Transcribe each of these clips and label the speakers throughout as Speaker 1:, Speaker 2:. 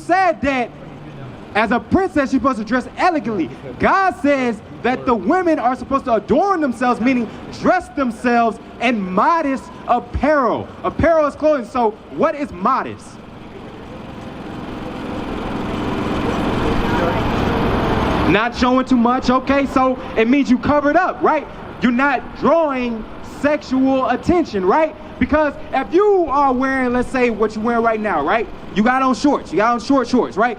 Speaker 1: said that as a princess, you're supposed to dress elegantly. God says that the women are supposed to adorn themselves, meaning dress themselves in modest apparel. Apparel is clothing. So what is modest? Not showing too much. Okay, so it means you covered up, right? You're not drawing sexual attention, right? Because if you are wearing, let's say what you're wearing right now, right? You got on shorts, you got on short shorts, right?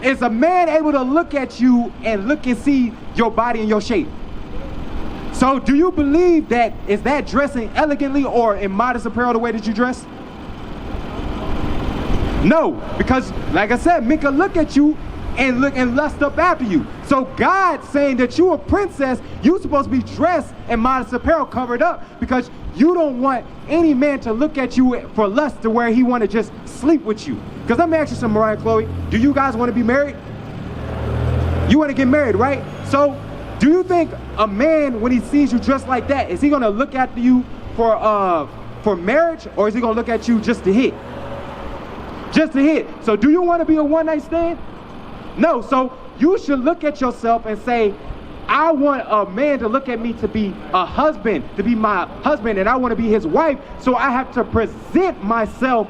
Speaker 1: Is a man able to look at you and look and see your body and your shape? So do you believe that, is that dressing elegantly or in modest apparel the way that you dress? No, because like I said, men can look at you and look and lust up after you. So God saying that you a princess, you supposed to be dressed in modest apparel, covered up, because you don't want any man to look at you for lust to where he want to just sleep with you. Because let me ask you something, Mariah and Chloe. Do you guys want to be married? You want to get married, right? So do you think a man, when he sees you dressed like that, is he going to look after you for marriage, or is he going to look at you just to hit? Just to hit. So do you want to be a one-night stand? No. So you should look at yourself and say, I want a man to look at me to be a husband, to be my husband, and I want to be his wife. So I have to present myself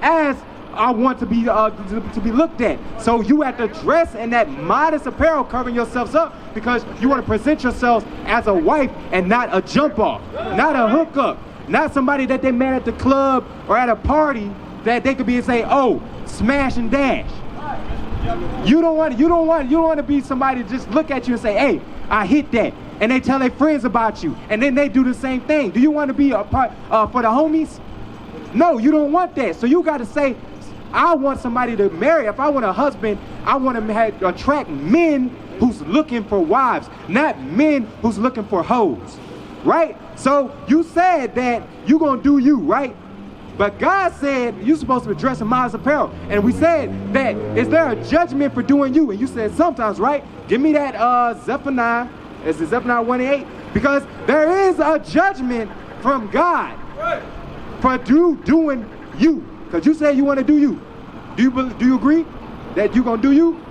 Speaker 1: as I want to be looked at. So you have to dress in that modest apparel, covering yourselves up, because you want to present yourselves as a wife and not a jump off, not a hookup, not somebody that they met at the club or at a party that they could be and say, oh, smash and dash. You don't want to be somebody to just look at you and say, hey, I hit that, and they tell their friends about you, and then they do the same thing. Do you want to be a part for the homies? No, you don't want that. So you got to say, I want somebody to marry. If I want a husband, I want to attract men who's looking for wives, not men who's looking for hoes, right? So you said that you're going to do you, right? But God said you're supposed to be dressed in modest apparel. And we said that, is there a judgment for doing you? And you said sometimes, right? Give me that Zephaniah. Is it Zephaniah 1:8? Because there is a judgment from God for doing you. Because you said you want to do you. Do you agree that you're going to do you?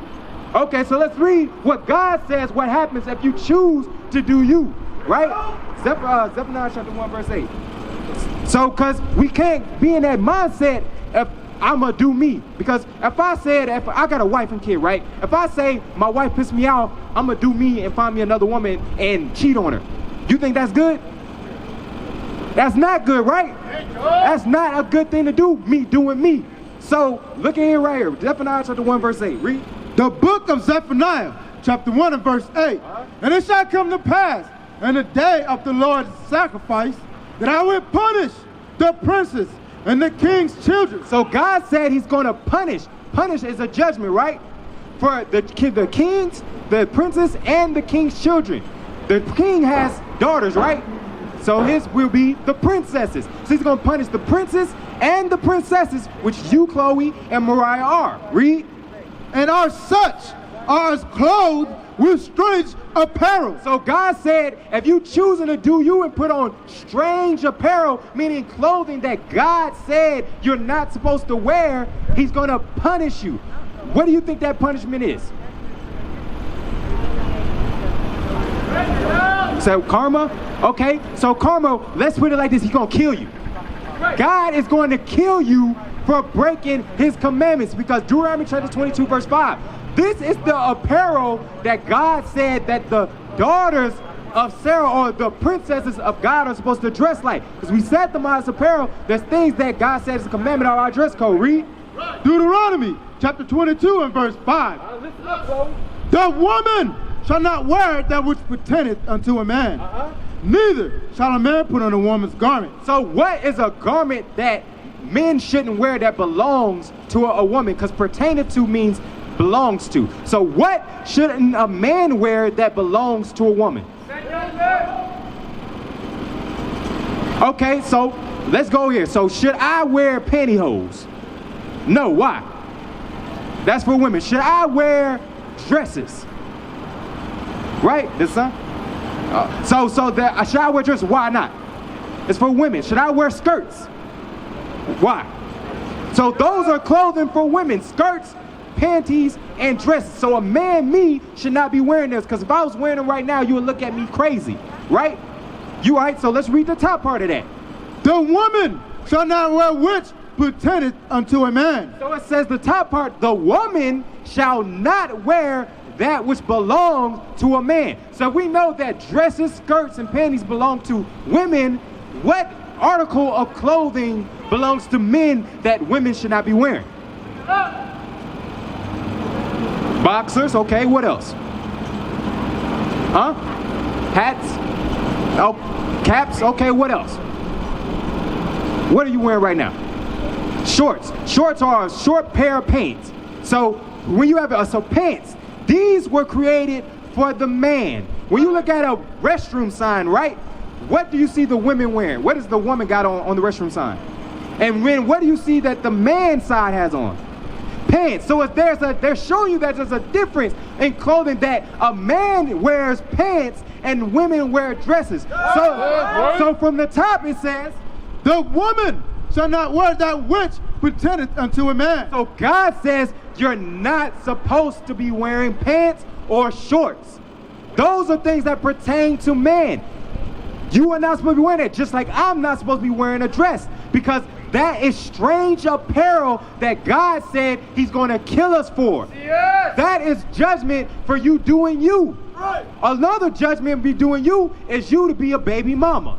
Speaker 1: Okay, so let's read what God says, what happens if you choose to do you, right? Zephaniah chapter 1, verse 8. So, because we can't be in that mindset if I'm going to do me. Because if I got a wife and kid, right? If I say my wife pissed me off, I'm going to do me and find me another woman and cheat on her. You think that's good? That's not good, right? That's not a good thing to do, me doing me. So, look at here right here. Zephaniah chapter 1, verse 8. Read.
Speaker 2: The book of Zephaniah, chapter 1 and verse 8. And it shall come to pass in the day of the Lord's sacrifice that I will punish the princes and the king's children.
Speaker 1: So God said he's going to punish. Punish is a judgment, right? For the kings, the princes, and the king's children. The king has daughters, right? So his will be the princesses. So he's going to punish the princes and the princesses, which you, Chloe, and Mariah are. Read.
Speaker 2: And are such as clothed with strange apparel.
Speaker 1: So God said, if you choosing to do you and put on strange apparel, meaning clothing that God said you're not supposed to wear, he's going to punish you. What do you think that punishment is? So karma? Okay, so karma, let's put it like this, he's going to kill you. God is going to kill you for breaking his commandments, because Deuteronomy chapter 22 verse 5. This is the apparel that God said that the daughters of Sarah, or the princesses of God, are supposed to dress like. Because we said the modest apparel, there's things that God said is a commandment of our dress code. Read.
Speaker 2: Deuteronomy chapter 22 and verse 5.
Speaker 1: Listen up, bro.
Speaker 2: The woman shall not wear that which pertaineth unto a man. Neither shall a man put on a woman's garment.
Speaker 1: So what is a garment that men shouldn't wear that belongs to a woman? Because pertaineth to means belongs to. So what shouldn't a man wear that belongs to a woman? Okay, so let's go here. So should I wear pantyhose? No, why? That's for women. Should I wear dresses? Right, this son? Should I wear dresses? Why not? It's for women. Should I wear skirts? Why? So those are clothing for women. Skirts panties and dresses. So a man, me, should not be wearing this, because if I was wearing them right now, you would look at me crazy, right? You right? So let's read the top part of that.
Speaker 2: The woman shall not wear which pertaineth unto a man.
Speaker 1: So it says the top part, the woman shall not wear that which belongs to a man. So we know that dresses, skirts, and panties belong to women. What article of clothing belongs to men that women should not be wearing? Boxers, okay, what else? Huh? Hats? Oh, caps, okay, what else? What are you wearing right now? Shorts. Shorts are a short pair of pants. So when you have so pants, these were created for the man. When you look at a restroom sign, right? What do you see the women wearing? What does the woman got on the restroom sign? And when what do you see that the man side has on? Pants. So if they're showing you that there's a difference in clothing, that a man wears pants and women wear dresses. So from the top it says,
Speaker 2: the woman shall not wear that which pertaineth unto a man.
Speaker 1: So God says you're not supposed to be wearing pants or shorts. Those are things that pertain to man. You are not supposed to be wearing it, just like I'm not supposed to be wearing a dress, because that is strange apparel that God said he's going to kill us for. Yes. That is judgment for you doing you. Right. Another judgment be doing you is you to be a baby mama.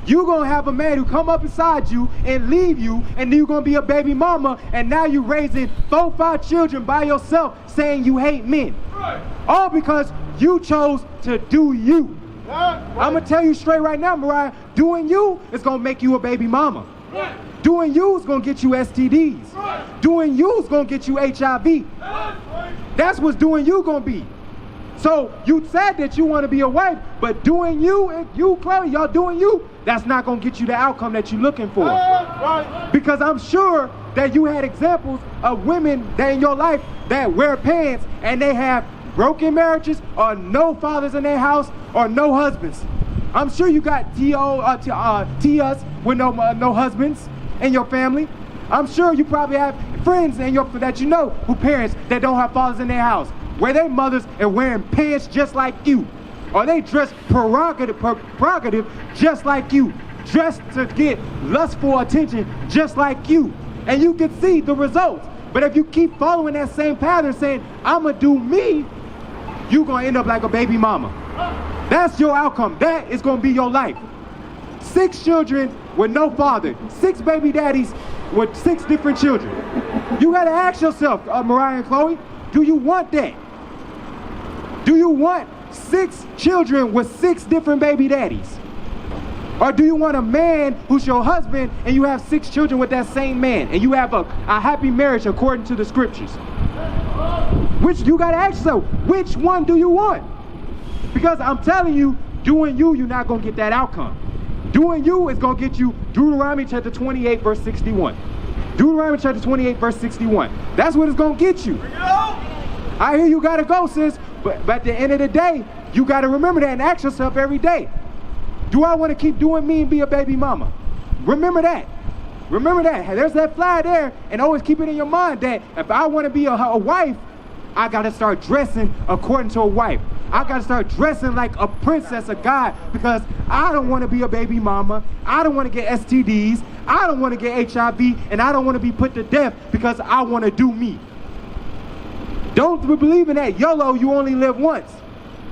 Speaker 1: You're going to have a man who come up beside you and leave you, and then you're going to be a baby mama, and now you're raising 4-5 children by yourself saying you hate men. Right. All because you chose to do you. Right. I'm going to tell you straight right now, Mariah, doing you is going to make you a baby mama. Right. Doing you is going to get you STDs. Right. Doing you is going to get you HIV. Right. That's what's doing you going to be. So you said that you want to be a wife, but doing you and you, Chloe, y'all doing you, that's not going to get you the outcome that you're looking for. Right. Because I'm sure that you had examples of women that in your life that wear pants and they have broken marriages or no fathers in their house or no husbands. I'm sure you got Tias with no husbands in your family. I'm sure you probably have friends that you know who parents that don't have fathers in their house, where their mothers are wearing pants just like you, or they dress prerogative just like you, dressed to get lustful attention just like you, and you can see the results. But if you keep following that same pattern saying, I'ma do me, you're gonna end up like a baby mama. That's your outcome. That is gonna be your life. 6 children with no father, 6 baby daddies with 6 different children. You gotta ask yourself, Mariah and Chloe, do you want that? Do you want 6 children with 6 different baby daddies? Or do you want a man who's your husband and you have 6 children with that same man and you have a happy marriage according to the scriptures? Which you gotta ask yourself, which one do you want? Because I'm telling you, doing you, you're not gonna get that outcome. Doing you is gonna get you Deuteronomy chapter 28 verse 61. Deuteronomy chapter 28 verse 61. That's what it's gonna get you. I hear you gotta go, sis, but at the end of the day, you gotta remember that and ask yourself every day, do I wanna keep doing me and be a baby mama? Remember that. Remember that. There's that flag there, and always keep it in your mind that if I wanna be a wife, I gotta start dressing according to a wife. I gotta start dressing like a princess of God, because I don't wanna be a baby mama. I don't wanna get STDs. I don't wanna get HIV, and I don't wanna be put to death because I wanna do me. Don't believe in that YOLO, you only live once.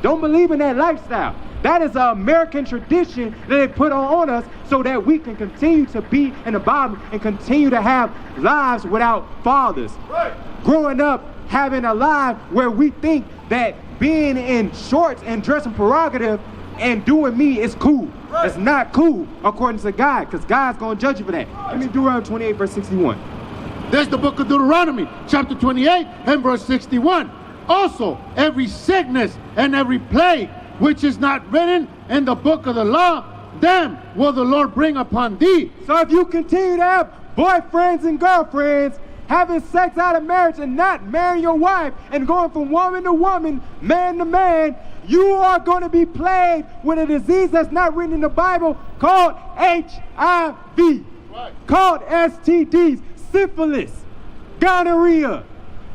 Speaker 1: Don't believe in that lifestyle. That is an American tradition that they put on us so that we can continue to be in the Bible and continue to have lives without fathers. Right. Growing up, having a life where we think that being in shorts and dressing prerogative and doing me is cool. Right. It's not cool according to God, because God's going to judge you for that. Let me do Deuteronomy 28 verse 61.
Speaker 3: There's the book of Deuteronomy, chapter 28 and verse 61. Also, every sickness and every plague which is not written in the book of the law, them will the Lord bring upon thee.
Speaker 1: So if you continue to have boyfriends and girlfriends, having sex out of marriage and not marrying your wife and going from woman to woman, man to man, you are going to be plagued with a disease that's not written in the Bible called HIV, right, called STDs, syphilis, gonorrhea,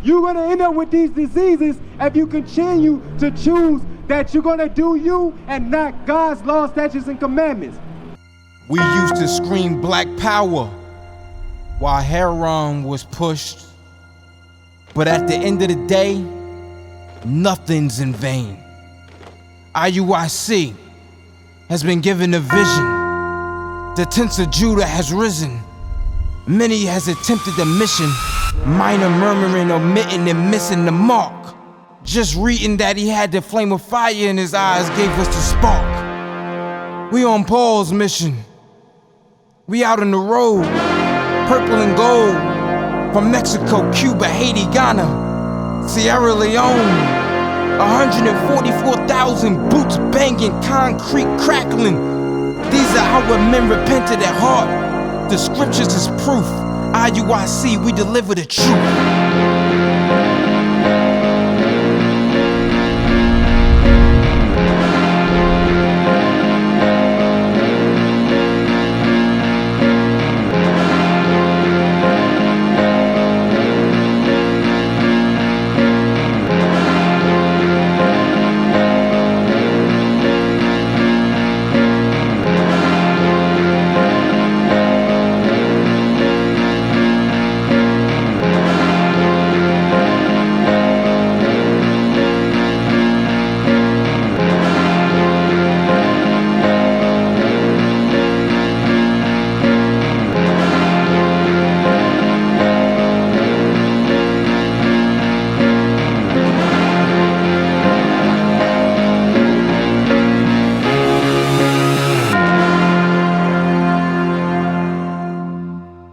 Speaker 1: You're going to end up with these diseases if you continue to choose that you're going to do you and not God's law, statutes, and commandments.
Speaker 4: We used to scream black power while heroin was pushed. But at the end of the day, nothing's in vain. IUIC has been given a vision. The tents of Judah has risen. Many has attempted the mission, minor murmuring, omitting, and missing the mark. Just reading that he had the flame of fire in his eyes gave us the spark. We on Paul's mission. We out on the road, purple and gold, from Mexico, Cuba, Haiti, Ghana, Sierra Leone. 144,000 boots banging, concrete crackling. These are our men repented at heart. The scriptures is proof. IUIC, we deliver the truth.